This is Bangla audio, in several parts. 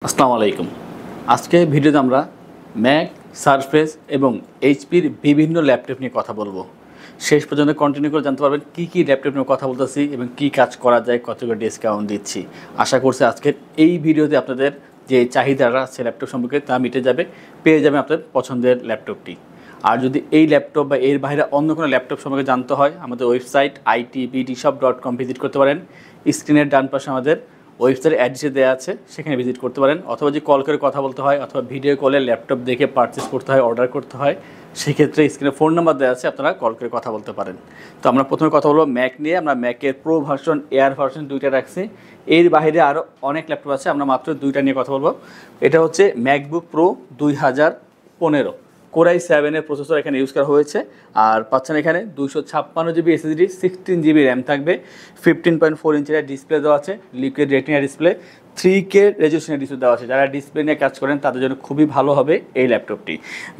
আসসালামু আলাইকুম। আজকে ভিডিওতে আমরা ম্যাক, সারফেস এবং এইচপির বিভিন্ন ল্যাপটপ নিয়ে কথা বলবো। শেষ পর্যন্ত কন্টিনিউ করে জানতে পারবেন কী কী ল্যাপটপ নিয়ে কথা বলতেছি এবং কী কাজ করা যায়, কত করে ডিসকাউন্ট দিচ্ছি। আশা করছি আজকের এই ভিডিওতে আপনাদের যে চাহিদাটা আছে ল্যাপটপ সম্পর্কে তা মিটে যাবে, পেয়ে যাবেন আপনাদের পছন্দের ল্যাপটপটি। আর যদি এই ল্যাপটপ বা এর বাইরে অন্য কোনো ল্যাপটপ সম্পর্কে জানতে হয়, আমাদের ওয়েবসাইট itbdshop.com ভিজিট করতে পারেন। স্ক্রিনের ডান পাশে আমাদের ওয়েবসাইট অ্যাড্রেসে দেওয়া আছে, সেখানে ভিজিট করতে পারেন। অথবা যদি কল করে কথা বলতে হয় অথবা ভিডিও কলে ল্যাপটপ দেখে পারচেস করতে হয়, অর্ডার করতে হয়, সেক্ষেত্রে স্ক্রিনে ফোন নাম্বার দেওয়া আছে, আপনারা কল করে কথা বলতে পারেন। তো আমরা প্রথমে কথা বলবো ম্যাক নিয়ে। আমরা ম্যাকের প্রো ভার্সন, এয়ার ভার্সন দুইটা রাখছি। এর বাইরে আরও অনেক ল্যাপটপ আছে, আমরা মাত্র দুইটা নিয়ে কথা বলবো। এটা হচ্ছে ম্যাকবুক প্রো 2015 কোরাই 7-এর প্রসেসর এখানে ইউজ করা হয়েছে। আর পাচ্ছেন এখানে 256 জিবি এসএসডি, 16 জিবি র্যাম থাকবে, 15.4 ইঞ্চের ডিসপ্লে দেওয়া আছে, লিকুইড রেটিনা ডিসপ্লে, 3K রেজলিউশনের ডিসপ্লে দেওয়া আছে। যারা ডিসপ্লে নিয়ে কাজ করেন তাদের জন্য খুবই ভালো হবে এই ল্যাপটপটি।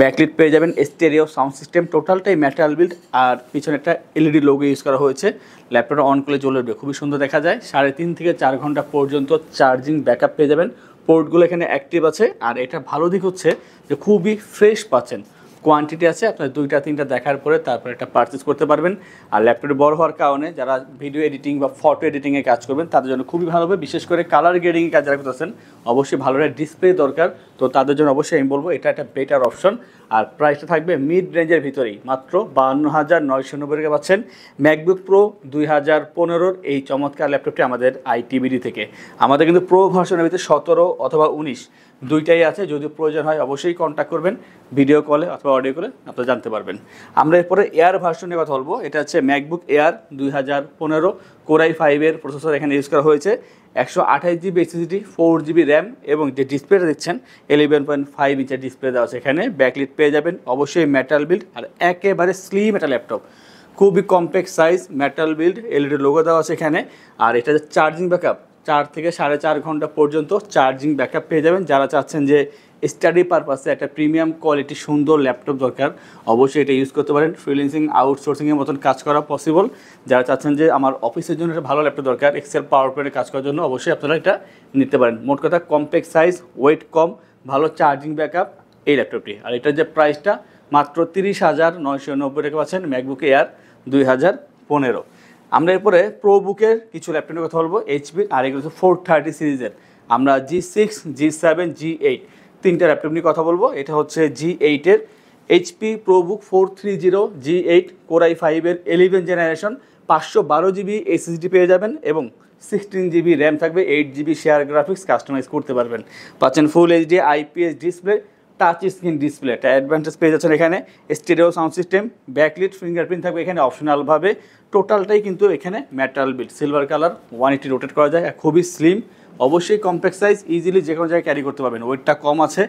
ব্যাকলিট পেয়ে যাবেন, স্টেরিও সাউন্ড সিস্টেম, টোটালটাই ম্যাটেরিয়াল বিল্ড। আর পিছনে একটা এলইডি লোগো ইউজ করা হয়েছে। ল্যাপটপটা অন করলে জ্বলে উঠবে, খুবই সুন্দর দেখা যায়। 3.5 থেকে 4 ঘন্টা পর্যন্ত চার্জিং ব্যাকআপ পেয়ে যাবেন। পোর্টগুলো এখানে অ্যাক্টিভ আছে। আর এটা ভালো দিক হচ্ছে যে খুবই ফ্রেশ পাচ্ছেন। কোয়ান্টিটি আছে, আপনার 2-3টা দেখার পরে তারপরে একটা পারচেস করতে পারবেন। আর ল্যাপটপটি বড় হওয়ার কারণে যারা ভিডিও এডিটিং বা ফটো এডিটিংয়ে কাজ করবেন তাদের জন্য খুবই ভালো হবে। বিশেষ করে কালার গ্রেডিংয়ে কাজ যারা করতেছেন, অবশ্যই ভালো একটা ডিসপ্লে দরকার, তো তাদের জন্য অবশ্যই আমি বলবো এটা একটা বেটার অপশন। আর প্রাইসটা থাকবে মিড রেঞ্জের ভিতরেই, মাত্র 52,990 টাকা পাচ্ছেন ম্যাকবুক প্রো 2015-র এই চমৎকার ল্যাপটপটি আমাদের আইটিবিডি থেকে। আমাদের কিন্তু প্রো ভার্সনের ভিতরে 17 অথবা 19 দুইটাই আছে। যদি প্রয়োজন হয় অবশ্যই কন্ট্যাক্ট করবেন ভিডিও কলে অথবা অডিও কলে, আপনারা জানতে পারবেন। আমরা এরপরে এয়ার ভার্সনের কথা বলবো। এটা হচ্ছে ম্যাকবুক এয়ার 2015 কোরাই 5-এর প্রসেসর এখানে ইউজ করা হয়েছে। 128 জিবি এসএসডি, 4 জিবি র্যাম এবং যে ডিসপ্লেটা দিচ্ছেন 11.5 ইঞ্চের ডিসপ্লে দেওয়া আছে। এখানে ব্যাকলিট পেয়ে যাবেন, অবশ্যই মেটাল বিল্ড। আর একেবারে স্লিম একটা ল্যাপটপ, খুবই compact size, metal build, LED logo দেওয়া আছে এখানে। আর এটা চার্জিং ব্যাকআপ 4 থেকে 4.5 ঘন্টা পর্যন্ত চার্জিং ব্যাকআপ পেয়ে যাবেন। যারা চাচ্ছেন যে স্টাডি পারপাসে একটা প্রিমিয়াম কোয়ালিটি সুন্দর ল্যাপটপ দরকার, অবশ্যই এটা ইউজ করতে পারেন। ফ্রিল্যান্সিং, আউটসোর্সিংয়ের মতন কাজ করা পসিবল। যারা চাচ্ছেন যে আমার অফিসের জন্য একটা ভালো ল্যাপটপ দরকার, এক্সেল পাওয়ার পয়েন্টে কাজ করার জন্য, অবশ্যই আপনারা এটা নিতে পারেন। মোট কথা কম্প্যাক্ট সাইজ, ওয়েট কম, ভালো চার্জিং ব্যাকআপ এই ল্যাপটপটি। আর এটার যে প্রাইসটা মাত্র 30,990 টাকা পাচ্ছেন ম্যাকবুক এয়ার 2015। আমরা এরপরে প্রো বুকের কিছু ল্যাপটপের কথা বলবো এইচপি। আর এগুলো হচ্ছে 430 সিরিজের। আমরা G6, G7, G8 তিনটা ল্যাপটপ নিয়ে কথা বলবো। এটা হচ্ছে G8-এর এইচপি প্রোবুক 430 G8 কোরাই 5-এর 11 জেনারেশন, 512 জিবি এসএসডি পেয়ে যাবেন এবং 16 জিবি র্যাম থাকবে, 8 জিবি শেয়ার গ্রাফিক্স কাস্টমাইজ করতে পারবেন। পাচ্ছেন full HD IPS display, touch screen display, একটা অ্যাডভান্টেজ পেয়ে যাচ্ছেন এখানে। Stereo sound system, backlit, fingerprint থাকবে এখানে অপশনালভাবে। টোটালটাই কিন্তু এখানে metal build, silver colour, 180 rotate করা যায়, খুবই স্লিম, অবশ্যই কম্প্যাক্ট সাইজ, ইজিলি যে কোনো জায়গায় ক্যারি করতে পারবেন। ওয়েটটা কম আছে।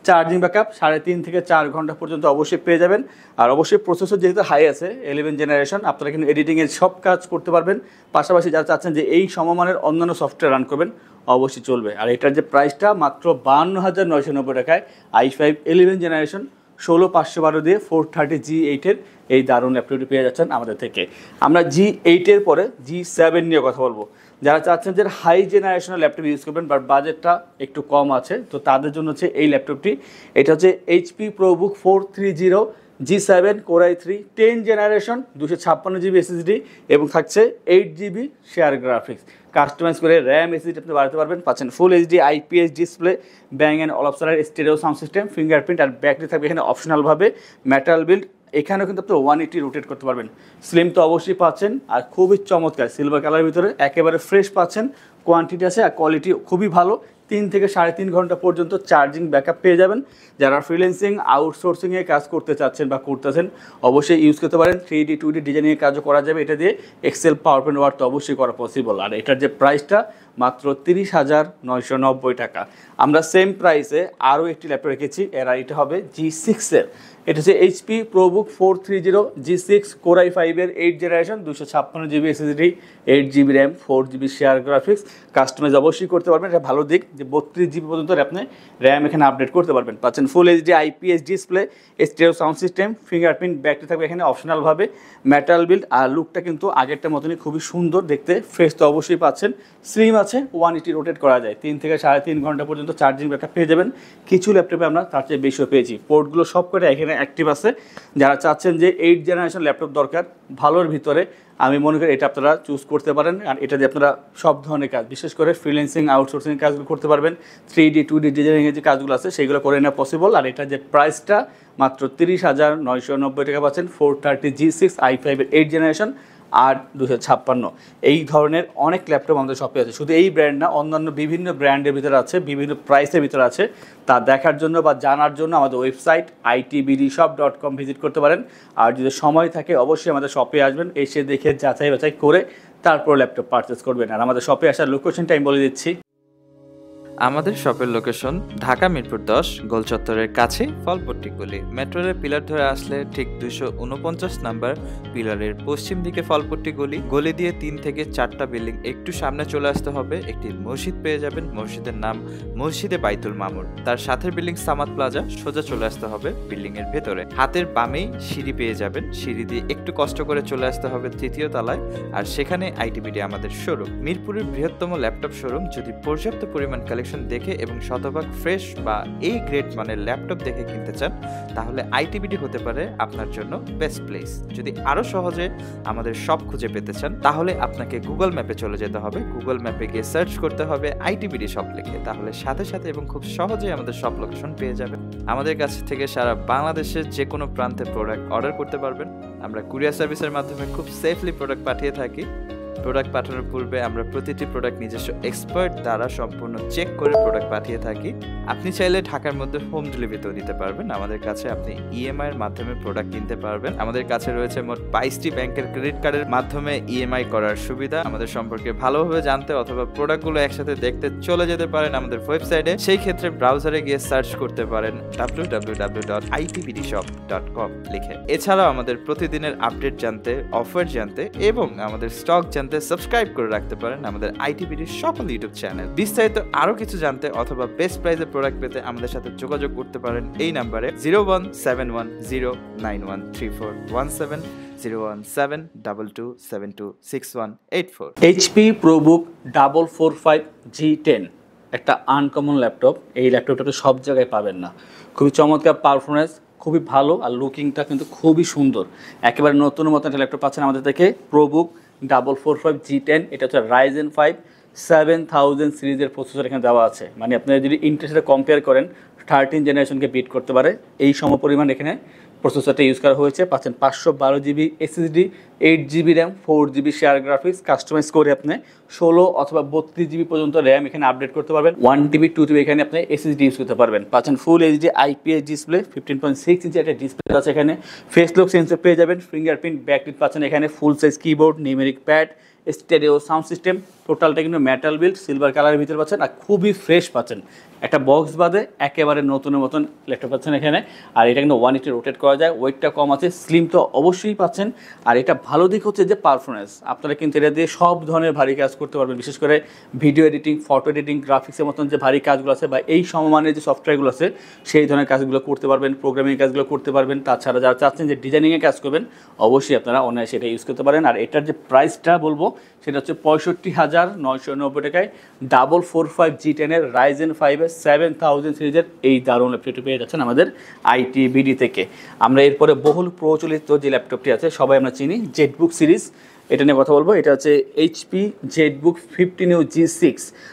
চার্জিং ব্যাকআপ 3.5 থেকে 4 ঘন্টা পর্যন্ত অবশ্যই পেয়ে যাবেন। আর অবশ্যই প্রসেসর যেহেতু হাই আছে, 11 জেনারেশন, আপনারা কিন্তু এডিটিংয়ের সব কাজ করতে পারবেন। পাশাপাশি যারা চাচ্ছেন যে এই সমমানের অন্যান্য সফটওয়্যার রান করবেন, অবশ্যই চলবে। আর এটার যে প্রাইসটা মাত্র 52,990 টাকায় i5 11 জেনারেশন 16512 দিয়ে 430 G8-এর এই দারুণ ল্যাপটপটি পেয়ে যাচ্ছেন আমাদের থেকে। আমরা G8-এর পরে G7 নিয়ে কথা বলবো। যারা চাচ্ছেন যে হাই জেনারেশনের ল্যাপটপ ইউজ করবেন বাট বাজেটটা একটু কম আছে, তো তাদের জন্য হচ্ছে এই ল্যাপটপটি। এটা হচ্ছে HP ProBook 430 G7 core i 3 10 generation, 256 GB SSD এবং থাকছে 8 জিবি শেয়ার গ্রাফিক্স। কাস্টমাইজ করে র্যাম এসএসডি আপনি বাড়াতে পারবেন। পাচ্ছেন full HD IPS display, Bang and অলপসারের স্টেরিও সাউন্ড সিস্টেম, ফিঙ্গারপ্রিন্ট আর ব্যাটারি থাকবে এখানে অপশনালভাবে। মেটাল বিল্ড, এখানেও কিন্তু আপনি 180 রোটেট করতে পারবেন। স্লিম তো অবশ্যই পাচ্ছেন আর খুবই চমৎকার সিলভার কালারের ভিতরে, একেবারে ফ্রেশ পাচ্ছেন। কোয়ান্টিটি আছে আর কোয়ালিটি খুবই ভালো। 3 থেকে 3.5 ঘন্টা পর্যন্ত চার্জিং ব্যাকআপ পেয়ে যাবেন। যারা ফ্রিল্যান্সিং, আউটসোর্সিংয়ে কাজ করতে চাচ্ছেন বা করতেছেন, অবশ্যই ইউজ করতে পারেন। 3D 2D ডিজাইনের কাজও করা যাবে এটা দিয়ে। এক্সেল পাওয়ার পয়েন্ট ওয়ার্ড তো অবশ্যই করা পসিবল। আর এটার যে প্রাইসটা মাত্র 30,990 টাকা। আমরা সেম প্রাইসে আরও একটি ল্যাপটপ রেখেছি, এর এটা হবে G6-এর। এটা হচ্ছে এইচপি প্রোবুক 430 G6 কোরাই 5-এর 8 generation, 256 GB SSD, 8 GB RAM, 4 GB share graphics. Customise অবশ্যই করতে পারবেন। এটা ভালো দিক যে 32 জিবি পর্যন্ত আপনি র্যাম এখানে আপডেট করতে পারবেন। পাচ্ছেন full HD IPS display, stereo sound system, fingerprint, battery থাকবে এখানে অপশনালভাবে। মেটাল বিল্ড আর লুকটা কিন্তু আগেরটার মতনই খুবই সুন্দর দেখতে, ফ্রেশ তো অবশ্যই পাচ্ছেন। স্লিম আছে 180 রোটেট করা যায়, 3 থেকে 3.5 ঘন্টা পর্যন্ত চার্জিং ব্যাকআপ পেয়ে যাবেন। কিছু ল্যাপটপে আমরা তার চেয়ে বেশিও পেয়েছি। পোর্টগুলো সব কটা এখানে অ্যাক্টিভ আছে। যারা চাচ্ছেন যে 8 জেনারেশন ল্যাপটপ দরকার ভালোর ভিতরে, আমি মনে করি এটা আপনারা চুজ করতে পারেন। আর এটা দিয়ে আপনারা সব ধরনের কাজ, বিশেষ করে ফ্রিল্যান্সিং আউটসোর্সিং কাজগুলো করতে পারবেন। 3D 2D ডিজাইনিংয়ের যে কাজগুলো আছে সেগুলো করে নেওয়া পসিবল। আর এটা যে প্রাইসটা মাত্র 30,990 টাকা পাচ্ছেন 430 G6 i5 এর 8 জেনারেশন 8/256। এই ধরনের অনেক ল্যাপটপ আমাদের শপে আছে, শুধু এই ব্র্যান্ড না, অন্যান্য বিভিন্ন ব্র্যান্ডের ভিতরে আছে, বিভিন্ন প্রাইসের ভিতরে আছে। তা দেখার জন্য বা জানার জন্য আমাদের ওয়েবসাইট itbdshop.com ভিজিট করতে পারেন। আর যদি সময় থাকে অবশ্যই আমাদের শপে আসবেন, এসে দেখে যাচাই বাছাই করে তারপর ল্যাপটপ পারচেস করবেন। আর আমাদের শপে আসার লোকেশনটা আমি বলে দিচ্ছি। আমাদের শপের লোকেশন ঢাকা মিরপুর 10 গোল চত্বরের কাছে ফলপট্টি গলি। মেট্রো রেল পিলার ধরে আসলে ঠিক 249 নাম্বার পিলারের পশ্চিম দিকে ফলপট্টি গলি। গলি দিয়ে 3 থেকে 4টা বিল্ডিং একটু সামনে চলে আসতে হবে, একটি মসজিদ পেয়ে যাবেন। মসজিদের নাম মসজিদে বাইতুল মামুর। তার সাথে বিল্ডিং সামাদ প্লাজা, সোজা চলে আসতে হবে বিল্ডিং এর ভেতরে। হাতের বামেই সিঁড়ি পেয়ে যাবেন, সিঁড়ি দিয়ে একটু কষ্ট করে চলে আসতে হবে 3য় তলায়। আর সেখানে আইটিবিডি আমাদের শোরুম, মিরপুরের বৃহত্তম ল্যাপটপ শোরুম। যদি পর্যাপ্ত পরিমাণ দেখে এবং শতভাগ ফ্রেশ বা এই গ্রেড মানের ল্যাপটপ দেখে কিনতে চান, তাহলে আইটিবিডি হতে পারে আপনার জন্য বেস্ট প্লেস। যদি আরো সহজে আমাদের শপ খুঁজে পেতে চান, তাহলে আপনাকে গুগল ম্যাপে চলে যেতে হবে। গুগল ম্যাপে গিয়ে সার্চ করতে হবে আইটিবিডি শপ লিখে, তাহলে সাথে সাথে এবং খুব সহজেই আমাদের শপ লোকেশন পেয়ে যাবেন। আমাদের কাছ থেকে সারা বাংলাদেশের যে কোনো প্রান্তে প্রোডাক্ট অর্ডার করতে পারবেন। আমরা কুরিয়ার সার্ভিসের মাধ্যমে খুব সেফলি প্রোডাক্ট পাঠিয়ে থাকি। প্রোডাক্ট পাঠানোর পূর্বে আমরা প্রতিটি প্রোডাক্ট নিজস্ব এক্সপার্ট দ্বারা সম্পূর্ণ চেক করে প্রোডাক্ট পাঠিয়ে থাকি। আপনি চাইলে ঢাকার মধ্যে হোম ডেলিভারিতেও দিতে পারবেন। আমাদের কাছে আপনি ইএমআই এর মাধ্যমে প্রোডাক্ট কিনতে পারবেন। আমাদের কাছে রয়েছে মোট 22টি ব্যাংকের ক্রেডিট কার্ডের মাধ্যমে ইএমআই করার সুবিধা। আমাদের সম্পর্কে ভালোভাবে জানতে অথবা প্রোডাক্টগুলো একসাথে দেখতে চলে যেতে পারেন আমাদের ওয়েবসাইটে। সেই ক্ষেত্রে ব্রাউজারে গিয়ে সার্চ করতে পারেন www.itbdshop.com লিখে। এছাড়াও আমাদের প্রতিদিনের আপডেট জানতে, অফার জানতে এবং আমাদের স্টক জানতে সাবস্ক্রাইব করে রাখতে পারেন আমাদের আইটিবিডির সকল ইউটিউব চ্যানেল। বিস্তারিত আরো কিছু জানতে অথবা বেস্ট প্রাইসে প্রোডাক্ট পেতে আমাদের সাথে যোগাযোগ করতে পারেন এই নাম্বারে 01710913417 01722726184। HP ProBook 445 G10 একটা আনকমন ল্যাপটপ। এই ল্যাপটপটা তো সব জায়গায় পাবেন না। খুবই চমৎকার পারফরমেন্স, খুবই ভালো, আর লুকিংটা কিন্তু খুবই সুন্দর। একেবারে নতুন মতো একটা ল্যাপটপ পাচ্ছেন আমাদের থেকে, ProBook 445 G10। এটা হচ্ছে Ryzen 5 7000 সিরিজের প্রসেসর এখানে দেওয়া আছে। মানে আপনারা যদি ইন্টেলের সাথে কম্পেয়ার করেন, 13 জেনারেশনকে বিট করতে পারে এই সমপরিমাণ এখানে প্রসেসরটা ইউজ করা হয়েছে। পাচ্ছেন 512GB SSD, 8GB RAM, 4GB share graphics. Customise করে আপনি 16 অথবা 32GB পর্যন্ত র্যাম এখানে আপডেট করতে পারবেন। 1TB 2TB এখানে আপনি SSD ইউজ করতে পারবেন। পাচ্ছেন ফুল HD IPS ডিসপ্লে, 15.6 ইঞ্চি একটা ডিসপ্লে আছে এখানে। ফেস লক সেন্সর পেয়ে যাবেন, ফিঙ্গারপ্রিন্ট ব্যাকলিট পাচ্ছেন এখানে, ফুল size keyboard, numeric pad, stereo sound system. টোটালটা কিন্তু মেটাল বিল্ড, সিলভার কালারের ভিতরে পাচ্ছেন, আর খুবই ফ্রেশ পাচ্ছেন। একটা বক্স বাদে একেবারে নতুনের মতন ল্যাপটপ পাচ্ছেন এখানে। আর এটা কিন্তু 180 রোটেট করা যায়, ওয়েটটা কম আছে, স্লিম তো অবশ্যই পাচ্ছেন। আর এটা ভালো দিক হচ্ছে যে পারফরমেন্স, আপনারা কিন্তু এটা দিয়ে সব ধরনের ভারী কাজ করতে পারবেন। বিশেষ করে ভিডিও এডিটিং, ফটো এডিটিং, গ্রাফিক্সের মতন যে ভারী কাজগুলো আছে বা এই সমমানের যে সফটওয়্যারগুলো আছে সেই ধরনের কাজগুলো করতে পারবেন, প্রোগ্রামিং কাজগুলো করতে পারবেন। তাছাড়া যারা চাচ্ছেন যে ডিজাইনিংয়ে কাজ করবেন, অবশ্যই আপনারা অনায়াসে এটা ইউজ করতে পারেন। আর এটার যে প্রাইসটা বলবো সেটা হচ্ছে 65,990 টাকায় 445 G10 এর Ryzen 5 এর 7000 সিরিজের এই দারুণ ল্যাপটপটি পেয়ে যাচ্ছেন আমাদের আইটিবিডি থেকে। আমরা এরপরে বহুল প্রচলিত যে ল্যাপটপটি আছে সবাই আমরা চিনি, জেটবুক সিরিজ, এটা নিয়ে কথা বলবো। এটা হচ্ছে HP জেটবুক 15U G6।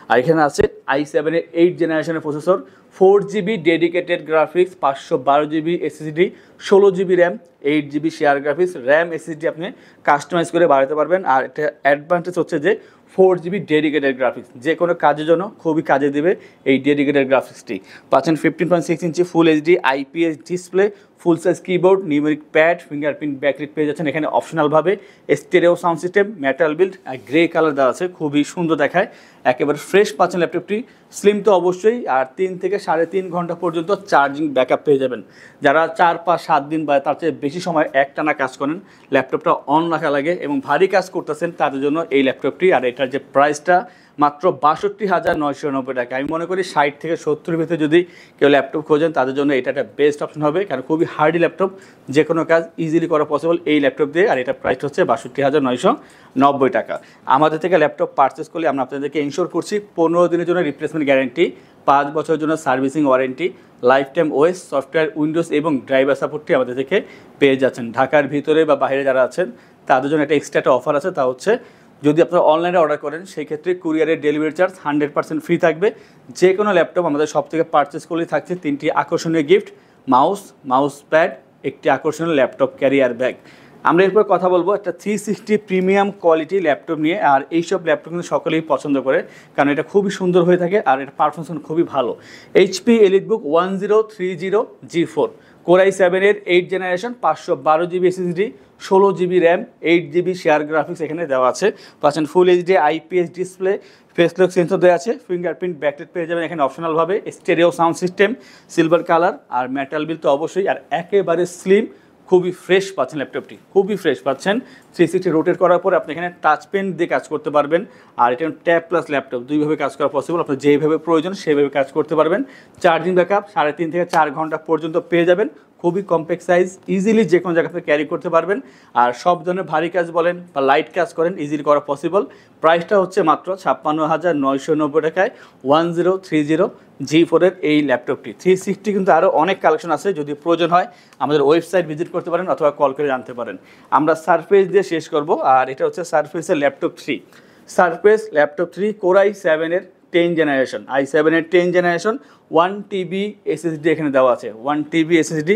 আর এখানে আছে i7 এর 8 জেনারেশনের processor, 4GB dedicated graphics, 512GB SSD, 16GB RAM, 8GB share graphics, RAM SSD আপনি কাস্টমাইজ করে বাড়াতে পারবেন। আর এটা অ্যাডভান্টেজ হচ্ছে যে 4GB ডেডিকেটেড গ্রাফিক্স, যে কোনো কাজের জন্য খুবই কাজে দেবে এই ডেডিকেটেড গ্রাফিক্সটি। পাচ্ছেন 15.6 inch full HD IPS display, full size keyboard, numeric pad, fingerprint backlit পেয়ে যাচ্ছেন এখানে অপশনালভাবে। Stereo sound system, metal build, আর গ্রে কালার দেওয়া আছে, খুবই সুন্দর দেখায়। একেবারে ফ্রেশ পাচ্ছেন ল্যাপটপটি, স্লিম তো অবশ্যই। আর 3 থেকে 3.5 ঘন্টা পর্যন্ত চার্জিং ব্যাকআপ পেয়ে যাবেন। যারা 4, 5, 7 দিন বা তার চেয়ে বেশি সময় একটানা কাজ করেন, ল্যাপটপটা অন রাখা লাগে এবং ভারী কাজ করতেছেন, তাদের জন্য এই ল্যাপটপটি। আর এটার যে প্রাইসটা মাত্র ৬২,৯৯০ টাকা। আমি মনে করি ৬০ থেকে ৭০ ভিতরে যদি কেউ ল্যাপটপ খোঁজেন তাদের জন্য এটা একটা বেস্ট অপশন হবে, কারণ খুবই হার্ডি ল্যাপটপ, যে কোনো কাজ ইজিলি করা পসিবল এই ল্যাপটপ দিয়ে। আর এটা প্রাইস হচ্ছে ৬২,৯৯০ টাকা। আমাদের থেকে ল্যাপটপ পারচেস করলে আমরা আপনাদেরকে ইনশোর করছি 15 দিনের জন্য রিপ্লেসমেন্ট গ্যারান্টি, 5 বছরের জন্য servicing warranty, life time OS, software, Windows এবং ড্রাইভার সাপোর্টটি আমাদের থেকে পেয়ে যাচ্ছেন। ঢাকার ভিতরে বা বাইরে যারা আছেন তাদের জন্য একটা এক্সট্রা একটা অফার আছে, তা হচ্ছে যদি আপনারা অনলাইনে অর্ডার করেন সেই ক্ষেত্রে কুরিয়ারের ডেলিভারি চার্জ 100% ফ্রি থাকবে। যে কোনো ল্যাপটপ আমাদের সব থেকে পারচেস করলেই থাকছে 3টি আকর্ষণীয় গিফট, মাউস প্যাড, একটি আকর্ষণীয় ল্যাপটপ ক্যারিয়ার ব্যাগ। আমরা এরপর কথা বলবো একটা 360 প্রিমিয়াম কোয়ালিটি ল্যাপটপ নিয়ে। আর এইসব ল্যাপটপ কিন্তু সকলেই পছন্দ করে, কারণ এটা খুবই সুন্দর হয়ে থাকে আর এটা পারফরমেন্স খুবই ভালো। এইচপি এলিটবুক 1030G4 Core i7-এর 8 generation, 512GB SSD, 16GB RAM, 8GB share graphics এখানে দেওয়া আছে। পাচ্ছেন full HD IPS display, face lock sensor দেওয়া আছে, ফিঙ্গারপ্রিন্ট ব্যাকলাইট পেয়ে যাবেন এখানে অপশনালভাবে, stereo sound system, silver colour, আর মেটাল বিল তো অবশ্যই। আর একেবারে স্লিম, খুবই ফ্রেশ পাচ্ছেন ল্যাপটপটি, খুবই ফ্রেশ পাচ্ছেন। 360 রোটেট করার পরে আপনি এখানে টাচ পেন দিয়ে কাজ করতে পারবেন। আর এটা ট্যাব প্লাস ল্যাপটপ, দুইভাবে কাজ করা পসিবল, আপনার যেইভাবে প্রয়োজন সেইভাবে কাজ করতে পারবেন। চার্জিং ব্যাকআপ 3.5 থেকে 4 ঘন্টা পর্যন্ত পেয়ে যাবেন। খুবই কম্প্যাক্ট সাইজ, ইজিলি যে কোনো জায়গাতে ক্যারি করতে পারবেন। আর সব ধরনের ভারী কাজ বলেন বা লাইট কাজ করেন ইজিলি করা পসিবল। প্রাইসটা হচ্ছে মাত্র 56,990 টাকায় 1030G4-এর এই ল্যাপটপটি। 360 কিন্তু আরও অনেক কালেকশন আছে, যদি প্রয়োজন হয় আমাদের ওয়েবসাইট ভিজিট করতে পারেন অথবা কল করে জানতে পারেন। আমরা সারফেস দিয়ে শেষ করব। আর এটা হচ্ছে সারফেসের ল্যাপটপ 3, সারফেস ল্যাপটপ 3 Core i7-এর 10 জেনারেশন, i7-এর 10 জেনারেশন, 1TB SSD এখানে দেওয়া আছে, 1TB SSD,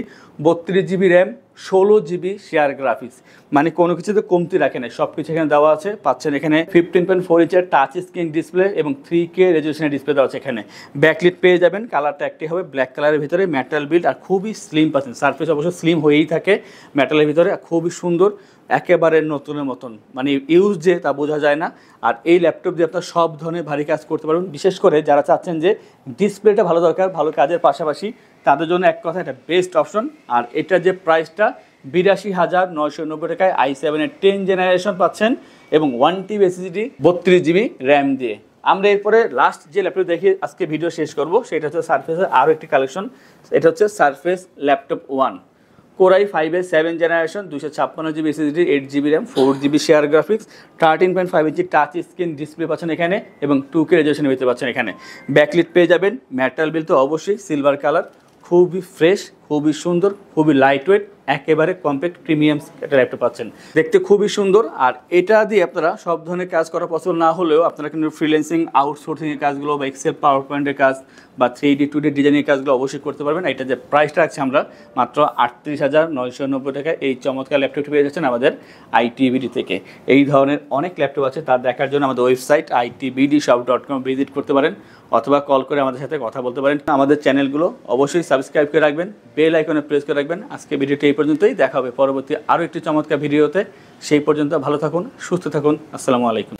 32GB RAM, 16GB share graphics, মানে কোনো কিছুতে কমতি রাখে না, সব কিছু এখানে দেওয়া আছে। পাচ্ছেন এখানে 15.4 ইঞ্চের টাচ স্ক্রিন ডিসপ্লে এবং 3K রেজলিউশনের ডিসপ্লে দেওয়া আছে। এখানে ব্যাকলিট পেয়ে যাবেন, কালারটা একটি হবে ব্ল্যাক কালারের ভিতরে, মেটাল বিল্ড, আর খুবই স্লিম পাচ্ছেন। সারফেস অবশ্য স্লিম হয়েই থাকে মেটালের ভিতরে, খুবই সুন্দর, একেবারে নতুনের মতন, মানে ইউজ যে তা বোঝা যায় না। আর এই ল্যাপটপ দিয়ে আপনার সব ধরনের ভারী কাজ করতে পারবেন, বিশেষ করে যারা চাচ্ছেন যে ডিসপ্লেটা ভালো দরকার ভালো কাজের পাশাপাশি, তাদের জন্য এক কথা এটা বেস্ট অপশন। আর এটার যে প্রাইসটা 82,990 টাকায় i7-এর 10 জেনারেশন পাচ্ছেন এবং 1TB SSD, 32GB র্যাম দিয়ে। আমরা এরপরে লাস্ট যে ল্যাপটপ দেখে আজকে ভিডিও শেষ করব সেটা হচ্ছে সারফেসের আরও একটি কালেকশন। এটা হচ্ছে surface laptop 1 Core i5-এর 7 generation, 256GB SSD, 8GB RAM, 4GB share graphics, 13.5 ইঞ্চি টাচ স্ক্রিন ডিসপ্লে পাচ্ছেন এখানে এবং 2K রেজলিউশনের ভিতরে পাচ্ছেন এখানে। ব্যাকলিট পেয়ে যাবেন, মেটাল বিল তো অবশ্যই, সিলভার কালার, খুবই ফ্রেশ, খুবই সুন্দর, খুবই লাইট ওয়েট, একেবারে কম্প্যাক্ট প্রিমিয়াম একটা ল্যাপটপ পাচ্ছেন, দেখতে খুবই সুন্দর। আর এটা দিয়ে আপনারা সব ধরনের কাজ করা পসিবল না হলেও আপনারা কিন্তু ফ্রিল্যান্সিং, আউটসোর্সিংয়ের কাজগুলো বা এক্সেল পাওয়ার পয়েন্টের কাজ বা 3D 2D ডিজাইনের কাজগুলো অবশ্যই করতে পারবেন। এটা যে প্রাইসটা রাখছি আমরা মাত্র 38,990 টাকায় এই চমৎকার ল্যাপটপটি পেয়ে যাচ্ছেন আমাদের ITBD থেকে। এই ধরনের অনেক ল্যাপটপ আছে, তার দেখার jন্য আমাদের ওয়েবসাইট itbdshop.com ভিজিট করতে পারেন অথবা কল করে আমাদের সাথে কথা বলতে পারেন। আমাদের চ্যানেলগুলো অবশ্যই সাবস্ক্রাইব করে রাখবেন, বেল আইকনে প্রেস করে রাখবেন। আজকে ভিডিওটি এই পর্যন্তই, দেখা হবে পরবর্তী আরও একটি চমৎকার ভিডিওতে। সেই পর্যন্ত ভালো থাকুন, সুস্থ থাকুন, আসসালামু আলাইকুম।